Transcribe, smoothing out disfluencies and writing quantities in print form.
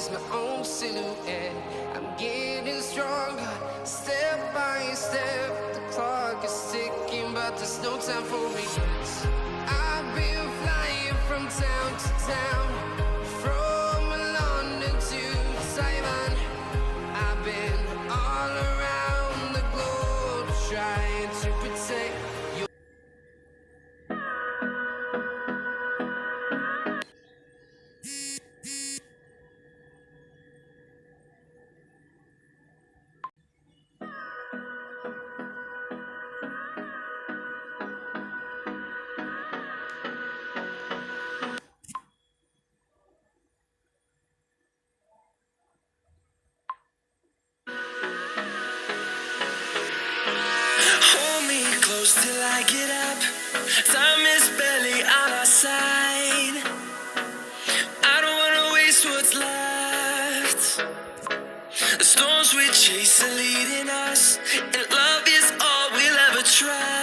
chase my own silhouette. I'm getting stronger, step by step. The clock is ticking, but there's no time for regrets. I've been flying from town to town, from London to Taiwan. I've been all around the globe trying to protect you. Hold me close till I get up. Time is barely on our side. I don't wanna waste what's left. The storms we chase are leading us, and love is all we'll ever try.